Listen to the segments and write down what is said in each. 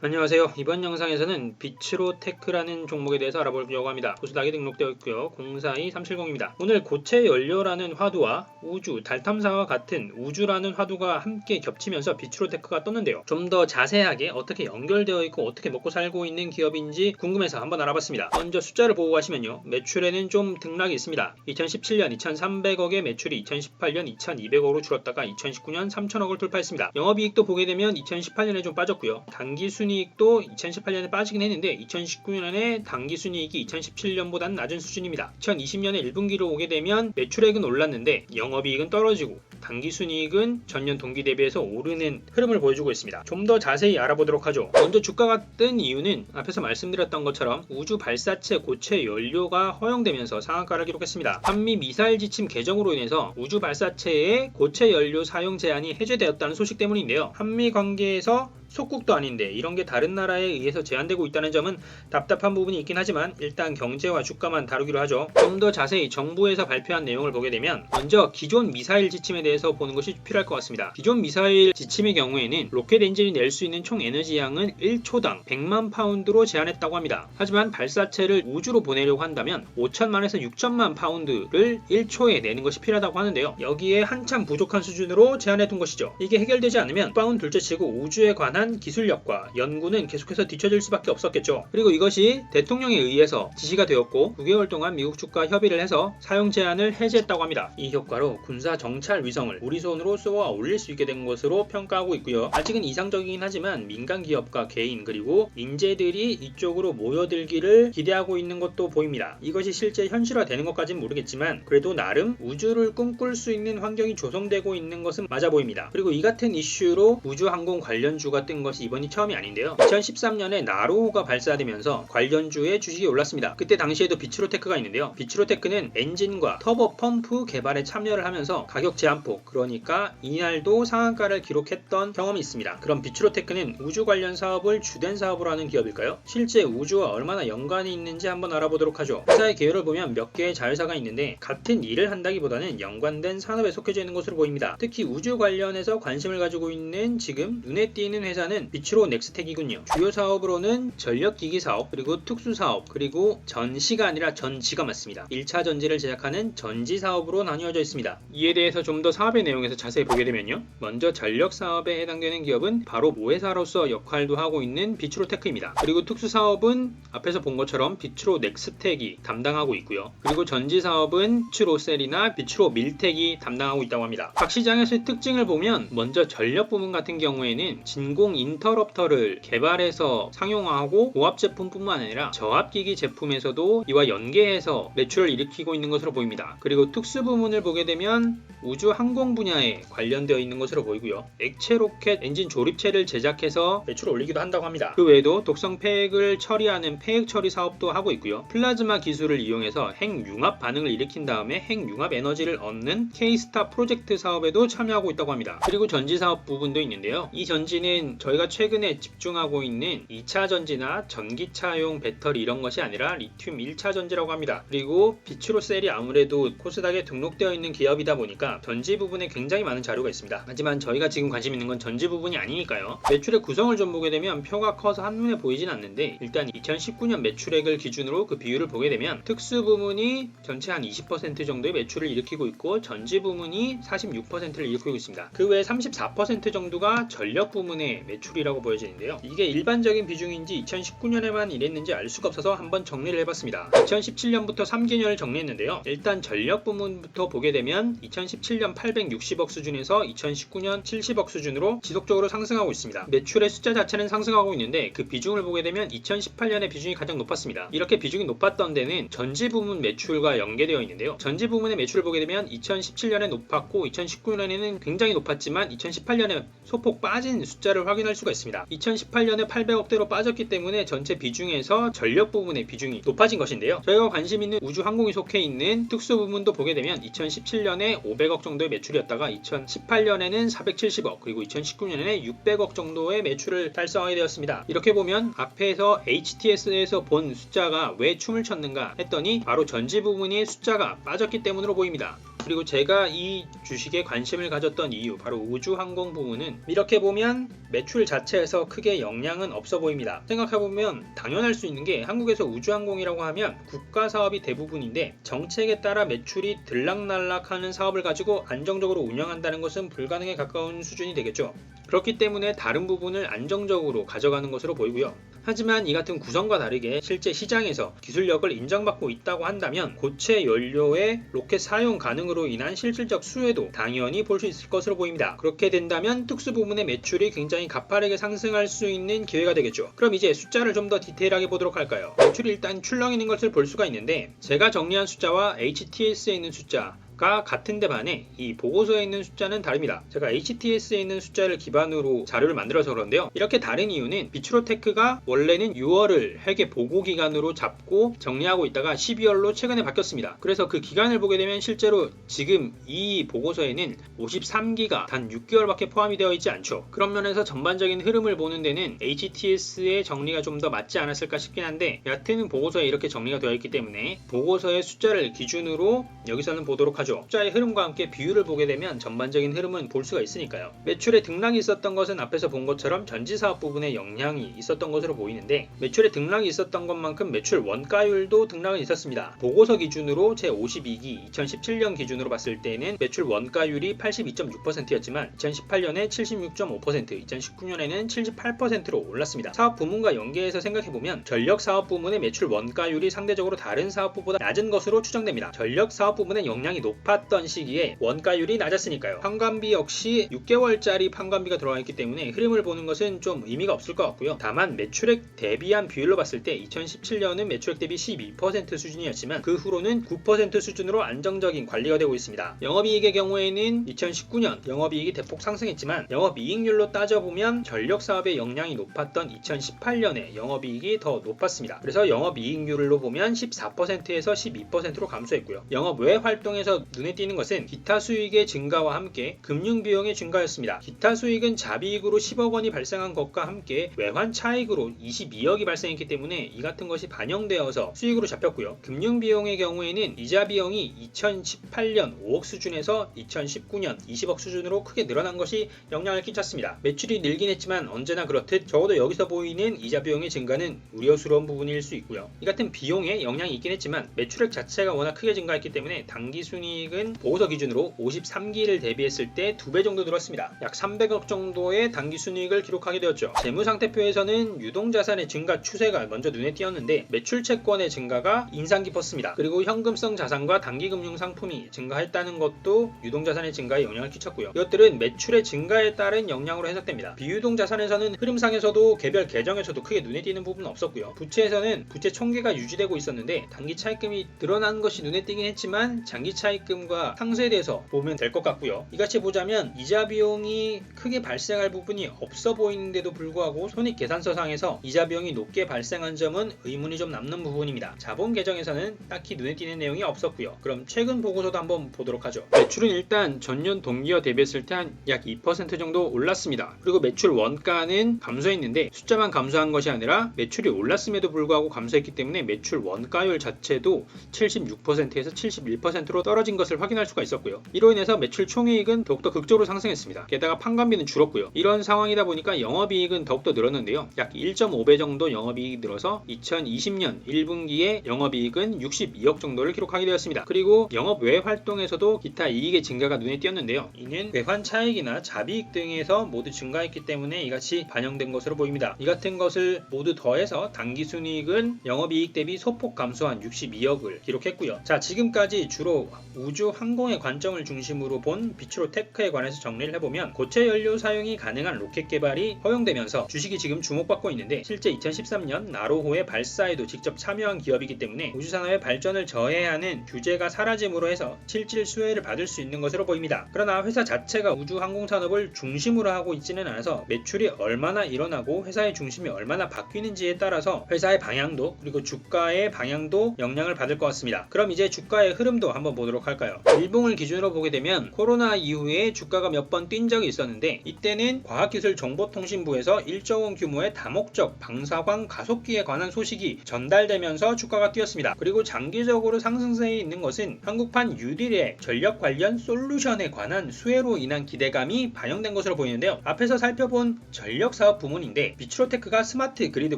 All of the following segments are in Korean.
안녕하세요. 이번 영상에서는 비츠로 테크라는 종목에 대해서 알아보려고 합니다. 코스닥에 등록되어 있고요. 042370입니다. 오늘 고체 연료라는 화두와 우주, 달 탐사와 같은 우주라는 화두가 함께 겹치면서 비츠로 테크가 떴는데요. 좀 더 자세하게 어떻게 연결되어 있고 어떻게 먹고 살고 있는 기업인지 궁금해서 한번 알아봤습니다. 먼저 숫자를 보고 가시면요. 매출에는 좀 등락이 있습니다. 2017년 2300억의 매출이 2018년 2200억으로 줄었다가 2019년 3000억을 돌파했습니다. 영업이익도 보게 되면 2018년에 좀 빠졌고요. 당기순이익도 2018년에 빠지긴 했는데 2019년에 당기순이익이 2017년보다는 낮은 수준입니다. 2020년에 1분기로 오게 되면 매출액은 올랐는데 영업이익은 떨어지고 당기순이익은 전년 동기 대비해서 오르는 흐름을 보여주고 있습니다. 좀 더 자세히 알아보도록 하죠. 먼저 주가가 뜬 이유는 앞에서 말씀드렸던 것처럼 우주 발사체 고체 연료가 허용되면서 상한가를 기록했습니다. 한미 미사일 지침 개정으로 인해서 우주 발사체의 고체 연료 사용 제한이 해제되었다는 소식 때문인데요. 한미 관계에서 속국도 아닌데 이런 게 다른 나라에 의해서 제한되고 있다는 점은 답답한 부분이 있긴 하지만 일단 경제와 주가만 다루기로 하죠. 좀 더 자세히 정부에서 발표한 내용을 보게 되면 먼저 기존 미사일 지침에 대해서 보는 것이 필요할 것 같습니다. 기존 미사일 지침의 경우에는 로켓 엔진이 낼 수 있는 총 에너지 양은 1초당 100만 파운드로 제한했다고 합니다. 하지만 발사체를 우주로 보내려고 한다면 5천만에서 6천만 파운드를 1초에 내는 것이 필요하다고 하는데요. 여기에 한참 부족한 수준으로 제한해둔 것이죠. 이게 해결되지 않으면 파운 둘째치고 우주에 관한 기술력과 연구는 계속해서 뒤처질 수밖에 없었겠죠. 그리고 이것이 대통령에 의해서 지시가 되었고 9개월 동안 미국 측과 협의를 해서 사용 제한을 해제했다고 합니다. 이 효과로 군사 정찰 위성을 우리 손으로 쏘아 올릴 수 있게 된 것으로 평가하고 있고요. 아직은 이상적이긴 하지만 민간 기업과 개인 그리고 인재들이 이쪽으로 모여들기를 기대하고 있는 것도 보입니다. 이것이 실제 현실화되는 것까지는 모르겠지만 그래도 나름 우주를 꿈꿀 수 있는 환경이 조성되고 있는 것은 맞아 보입니다. 그리고 이 같은 이슈로 우주항공 관련주가 뜬 것이 이번이 처음이 아닌데요. 2013년에 나로호가 발사되면서 관련주의 주식이 올랐습니다. 그때 당시에도 비츠로테크가 있는데요. 비츠로테크는 엔진과 터보 펌프 개발에 참여를 하면서 가격 제한폭, 그러니까 이날도 상한가를 기록했던 경험이 있습니다. 그럼 비츠로테크는 우주 관련 사업을 주된 사업으로 하는 기업일까요? 실제 우주와 얼마나 연관이 있는지 한번 알아보도록 하죠. 회사의 개요를 보면 몇 개의 자회사가 있는데 같은 일을 한다기보다는 연관된 산업에 속해져 있는 것으로 보입니다. 특히 우주 관련해서 관심을 가지고 있는 지금 눈에 띄는 회사는 비츠로 넥스텍이군요. 주요 사업으로는 전력기기 사업, 그리고 특수 사업, 그리고 전시가 아니라 전지가 맞습니다. 1차 전지를 제작하는 전지 사업으로 나뉘어져 있습니다. 이에 대해서 좀 더 사업의 내용에서 자세히 보게 되면요. 먼저 전력 사업에 해당되는 기업은 바로 모회사로서 역할도 하고 있는 비츠로테크입니다. 그리고 특수 사업은 앞에서 본 것처럼 비츠로 넥스텍이 담당하고 있고요. 그리고 전지 사업은 비츠로셀이나 비츠로밀텍이 담당하고 있다고 합니다. 각 시장에서의 특징을 보면 먼저 전력 부문 같은 경우에는 진공 인터럽터를 개발해서 상용화하고 고압 제품뿐만 아니라 저압기기 제품에서도 이와 연계해서 매출을 일으키고 있는 것으로 보입니다. 그리고 특수 부문을 보게 되면 우주 항공 분야에 관련되어 있는 것으로 보이고요. 액체 로켓 엔진 조립체를 제작해서 매출을 올리기도 한다고 합니다. 그 외에도 독성 폐액을 처리하는 폐액 처리 사업도 하고 있고요. 플라즈마 기술을 이용해서 핵융합 반응을 일으킨 다음에 핵융합 에너지를 얻는 K-스타 프로젝트 사업에도 참여하고 있다고 합니다. 그리고 전지 사업 부분도 있는데요. 이 전지는 저희가 최근에 집중하고 있는 2차 전지나 전기차용 배터리 이런 것이 아니라 리튬 1차 전지라고 합니다. 그리고 비츠로셀이 아무래도 코스닥에 등록되어 있는 기업이다 보니까 전지 부분에 굉장히 많은 자료가 있습니다. 하지만 저희가 지금 관심 있는 건 전지 부분이 아니니까요. 매출의 구성을 좀 보게 되면 표가 커서 한눈에 보이진 않는데 일단 2019년 매출액을 기준으로 그 비율을 보게 되면 특수 부문이 전체 한 20% 정도의 매출을 일으키고 있고 전지 부문이 46%를 일으키고 있습니다. 그 외에 34% 정도가 전력 부문의 매출이라고 보여지는데요. 이게 일반적인 비중인지 2019년에만 이랬는지 알 수가 없어서 한번 정리를 해봤습니다. 2017년부터 3개년을 정리했는데요. 일단 전력 부문부터 보게 되면 2017년 860억 수준에서 2019년 70억 수준으로 지속적으로 상승하고 있습니다. 매출의 숫자 자체는 상승하고 있는데 그 비중을 보게 되면 2018년에 비중이 가장 높았습니다. 이렇게 비중이 높았던 데는 전지 부문 매출과 연계되어 있는데요. 전지 부문의 매출을 보게 되면 2017년에 높았고 2019년에는 굉장히 높았지만 2018년에 소폭 빠진 숫자를 확인할 수가 있습니다. 2018년에 800억대로 빠졌기 때문에 전체 비중에서 전력 부문의 비중이 높아진 것인데요. 저희가 관심 있는 우주 항공이 속해 있는 특수 부문도 보게 되면 2017년에 500억 정도의 매출이었다가 2018년에는 470억 그리고 2019년에는 600억 정도의 매출을 달성하게 되었습니다. 이렇게 보면 앞에서 HTS에서 본 숫자가 왜 춤을 췄는가 했더니 바로 전지 부분의 숫자가 빠졌기 때문으로 보입니다. 그리고 제가 이 주식에 관심을 가졌던 이유, 바로 우주항공 부문은 이렇게 보면 매출 자체에서 크게 영향은 없어 보입니다. 생각해보면 당연할 수 있는 게 한국에서 우주항공이라고 하면 국가 사업이 대부분인데 정책에 따라 매출이 들락날락하는 사업을 가지고 안정적으로 운영한다는 것은 불가능에 가까운 수준이 되겠죠. 그렇기 때문에 다른 부분을 안정적으로 가져가는 것으로 보이고요. 하지만 이 같은 구성과 다르게 실제 시장에서 기술력을 인정받고 있다고 한다면 고체 연료의 로켓 사용 가능으로 인한 실질적 수혜도 당연히 볼 수 있을 것으로 보입니다. 그렇게 된다면 특수 부문의 매출이 굉장히 가파르게 상승할 수 있는 기회가 되겠죠. 그럼 이제 숫자를 좀 더 디테일하게 보도록 할까요? 매출이 일단 출렁이는 것을 볼 수가 있는데 제가 정리한 숫자와 HTS에 있는 숫자 가 같은데 반해 이 보고서에 있는 숫자는 다릅니다. 제가 HTS에 있는 숫자를 기반으로 자료를 만들어서 그런데요. 이렇게 다른 이유는 비츠로테크가 원래는 6월을 회계 보고 기간으로 잡고 정리하고 있다가 12월로 최근에 바뀌었습니다. 그래서 그 기간을 보게 되면 실제로 지금 이 보고서에는 53기가 단 6개월밖에 포함이 되어 있지 않죠. 그런 면에서 전반적인 흐름을 보는 데는 HTS의 정리가 좀 더 맞지 않았을까 싶긴 한데 여하튼 보고서에 이렇게 정리가 되어 있기 때문에 보고서의 숫자를 기준으로 여기서는 보도록 하죠. 숫자의 흐름과 함께 비율을 보게 되면 전반적인 흐름은 볼 수가 있으니까요. 매출에 등락이 있었던 것은 앞에서 본 것처럼 전지사업 부분에 영향이 있었던 것으로 보이는데 매출에 등락이 있었던 것만큼 매출 원가율도 등락은 있었습니다. 보고서 기준으로 제52기 2017년 기준으로 봤을 때는 매출 원가율이 82.6%였지만 2018년에 76.5%, 2019년에는 78%로 올랐습니다. 사업 부문과 연계해서 생각해보면 전력 사업 부문의 매출 원가율이 상대적으로 다른 사업부보다 낮은 것으로 추정됩니다. 전력 사업 부문의 영향이 높았던 시기에 원가율이 낮았으니까요. 판관비 역시 6개월짜리 판관비가 들어와 있기 때문에 흐름을 보는 것은 좀 의미가 없을 것 같고요. 다만 매출액 대비한 비율로 봤을 때 2017년은 매출액 대비 12% 수준이었지만 그 후로는 9% 수준으로 안정적인 관리가 되고 있습니다. 영업이익의 경우에는 2019년 영업이익이 대폭 상승했지만 영업이익률로 따져보면 전력사업의 영향이 높았던 2018년에 영업이익이 더 높았습니다. 그래서 영업이익률로 보면 14%에서 12%로 감소했고요. 영업 외 활동에서 눈에 띄는 것은 기타 수익의 증가와 함께 금융비용의 증가였습니다. 기타 수익은 자비익으로 10억 원이 발생한 것과 함께 외환 차익으로 22억이 발생했기 때문에 이 같은 것이 반영되어서 수익으로 잡혔고요. 금융비용의 경우에는 이자 비용이 2018년 5억 수준에서 2019년 20억 수준으로 크게 늘어난 것이 영향을 끼쳤습니다. 매출이 늘긴 했지만 언제나 그렇듯 적어도 여기서 보이는 이자 비용의 증가는 우려스러운 부분일 수 있고요. 이 같은 비용에 영향이 있긴 했지만 매출액 자체가 워낙 크게 증가했기 때문에 당기순이익은 보고서 기준으로 53기를 대비했을 때 2배 정도 늘었습니다. 약 300억 정도의 당기순이익을 기록하게 되었죠. 재무상태표에서는 유동자산의 증가 추세가 먼저 눈에 띄었는데 매출채권의 증가가 인상 깊었습니다. 그리고 현금성 자산과 단기금융상품이 증가했다는 것도 유동자산의 증가에 영향을 끼쳤고요. 이것들은 매출의 증가에 따른 영향으로 해석됩니다. 비유동자산에서는 흐름상에서도 개별 계정에서도 크게 눈에 띄는 부분은 없었고요. 부채에서는 부채 총계가 유지되고 있었는데 단기 차입금이 늘어난 것이 눈에 띄긴 했지만 장기 차입금과 상쇄돼서 보면 될 것 같고요. 이같이 보자면 이자 비용이 크게 발생할 부분이 없어 보이는데도 불구하고 손익계산서상에서 이자 비용이 높게 발생한 점은 의문이 좀 남는 부분입니다. 자본 계정에서는 딱히 눈에 띄는 내용이 없었고요. 그럼 최근 보고서도 한번 보도록 하죠. 매출은 일단 전년 동기와 대비했을 때 한 약 2% 정도 올랐습니다. 그리고 매출 원가는 감소했는데 숫자만 감소한 것이 아니라 매출이 올랐음에도 불구하고 감소했기 때문에 매출 원가율 자체도 76%에서 71%로 떨어진 것을 확인할 수가 있었고요. 이로 인해서 매출 총이익은 더욱더 극적으로 상승했습니다. 게다가 판관비는 줄었고요. 이런 상황이다 보니까 영업이익은 더욱더 늘었는데요. 약 1.5배 정도 영업이익이 늘어서 2020년 1분기에 영업이익은 62억 정도를 기록하게 되었습니다. 그리고 영업 외 활동에서도 기타 이익의 증가가 눈에 띄었는데요. 이는 외환 차익이나 자비익 등에서 모두 증가했기 때문에 이같이 반영된 것으로 보입니다. 이 같은 것을 모두 더해서 당기순이익은 영업이익 대비 소폭 감소한 62억을 기록했고요. 자, 지금까지 주로 우주 항공의 관점을 중심으로 본 비츠로테크에 관해서 정리를 해보면 고체 연료 사용이 가능한 로켓 개발이 허용되면서 주식이 지금 주목받고 있는데 실제 2013년 나로호의 발사에도 직접 참여한 기업이기 때문에 우주산업의 발전을 저해하는 규제가 사라짐으로 해서 실질 수혜를 받을 수 있는 것으로 보입니다. 그러나 회사 자체가 우주 항공 산업을 중심으로 하고 있지는 않아서 매출이 얼마나 일어나고 회사의 중심이 얼마나 바뀌는지에 따라서 회사의 방향도 그리고 주가의 방향도 영향을 받을 것 같습니다. 그럼 이제 주가의 흐름도 한번 보도록 주목할까요? 일봉을 기준으로 보게 되면 코로나 이후에 주가가 몇 번 뛴 적이 있었는데 이때는 과학기술정보통신부에서 1조 원 규모의 다목적 방사광 가속기에 관한 소식이 전달되면서 주가가 뛰었습니다. 그리고 장기적으로 상승세에 있는 것은 한국판 유딜의 전력 관련 솔루션에 관한 수혜로 인한 기대감이 반영된 것으로 보이는데요. 앞에서 살펴본 전력 사업 부문인데 비츠로테크가 스마트 그리드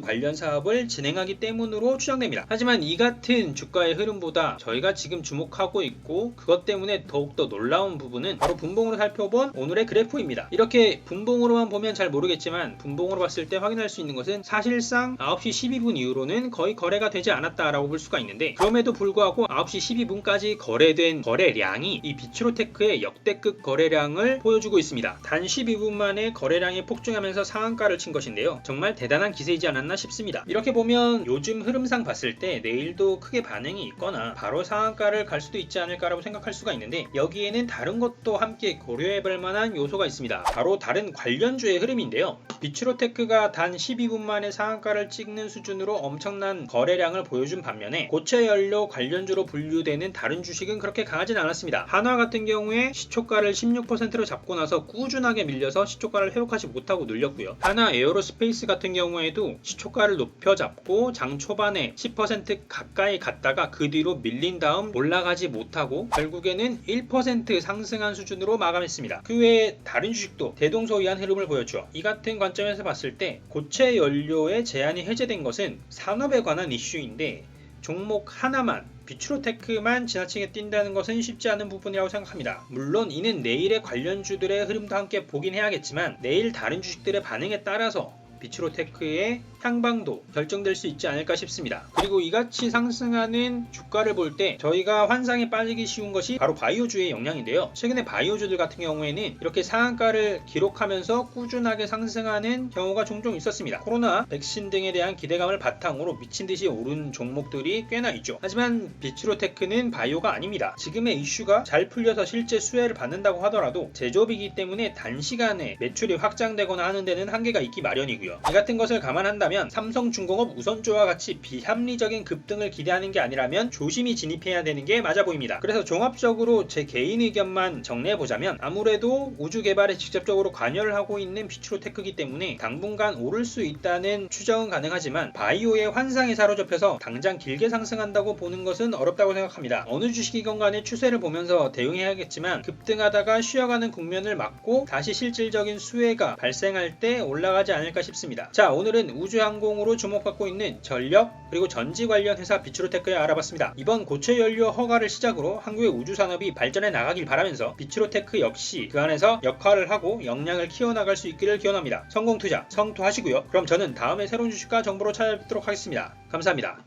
관련 사업을 진행하기 때문으로 추정됩니다. 하지만 이 같은 주가의 흐름보다 저희가 지금 주목하고 있고 그것 때문에 더욱더 놀라운 부분은 바로 분봉으로 살펴본 오늘의 그래프입니다. 이렇게 분봉으로만 보면 잘 모르겠지만 분봉으로 봤을 때 확인할 수 있는 것은 사실상 9시 12분 이후로는 거의 거래가 되지 않았다라고 볼 수가 있는데 그럼에도 불구하고 9시 12분까지 거래된 거래량이 이 비츠로테크의 역대급 거래량을 보여주고 있습니다. 단 12분 만에 거래량이 폭증하면서 상한가를 친 것인데요. 정말 대단한 기세이지 않았나 싶습니다. 이렇게 보면 요즘 흐름상 봤을 때 내일도 크게 반응이 있거나 바로 상한가를 갈 수도 있지 않을까라고 생각할 수가 있는데 여기에는 다른 것도 함께 고려해볼 만한 요소가 있습니다. 바로 다른 관련주의 흐름인데요. 비츠로테크가 단 12분 만에 상한가를 찍는 수준으로 엄청난 거래량을 보여준 반면에 고체연료 관련주로 분류되는 다른 주식은 그렇게 강하진 않았습니다. 한화 같은 경우에 시초가를 16%로 잡고 나서 꾸준하게 밀려서 시초가를 회복하지 못하고 눌렸고요. 한화 에어로스페이스 같은 경우에도 시초가를 높여 잡고 장 초반에 10% 가까이 갔다가 그 뒤로 밀린 다음 올라가지 못하고 결국에는 1% 상승한 수준으로 마감했습니다. 그 외에 다른 주식도 대동소이한 흐름을 보였죠. 이 같은 관점에서 봤을 때 고체 연료의 제한이 해제된 것은 산업에 관한 이슈인데 종목 하나만 비츠로테크만 지나치게 뛴다는 것은 쉽지 않은 부분이라고 생각합니다. 물론 이는 내일의 관련주들의 흐름도 함께 보긴 해야겠지만 내일 다른 주식들의 반응에 따라서 비츠로테크의 향방도 결정될 수 있지 않을까 싶습니다. 그리고 이같이 상승하는 주가를 볼 때 저희가 환상에 빠지기 쉬운 것이 바로 바이오주의 영향인데요. 최근에 바이오주들 같은 경우에는 이렇게 상한가를 기록하면서 꾸준하게 상승하는 경우가 종종 있었습니다. 코로나, 백신 등에 대한 기대감을 바탕으로 미친듯이 오른 종목들이 꽤나 있죠. 하지만 비츠로테크는 바이오가 아닙니다. 지금의 이슈가 잘 풀려서 실제 수혜를 받는다고 하더라도 제조업이기 때문에 단시간에 매출이 확장되거나 하는 데는 한계가 있기 마련이고요. 이 같은 것을 감안한다면 삼성중공업 우선주와 같이 비합리적인 급등을 기대하는 게 아니라면 조심히 진입해야 되는 게 맞아 보입니다. 그래서 종합적으로 제 개인 의견만 정리해보자면 아무래도 우주 개발에 직접적으로 관여를 하고 있는 비츠로테크이기 때문에 당분간 오를 수 있다는 추정은 가능하지만 바이오의 환상에 사로잡혀서 당장 길게 상승한다고 보는 것은 어렵다고 생각합니다. 어느 주식이건 간에 추세를 보면서 대응해야겠지만 급등하다가 쉬어가는 국면을 맞고 다시 실질적인 수혜가 발생할 때 올라가지 않을까 싶습니다. 자, 오늘은 우주항공으로 주목받고 있는 전력 그리고 전지 관련 회사 비츠로테크에 알아봤습니다. 이번 고체연료 허가를 시작으로 한국의 우주산업이 발전해 나가길 바라면서 비츠로테크 역시 그 안에서 역할을 하고 역량을 키워나갈 수 있기를 기원합니다. 성공투자 성투하시고요. 그럼 저는 다음에 새로운 주식과 정보로 찾아뵙도록 하겠습니다. 감사합니다.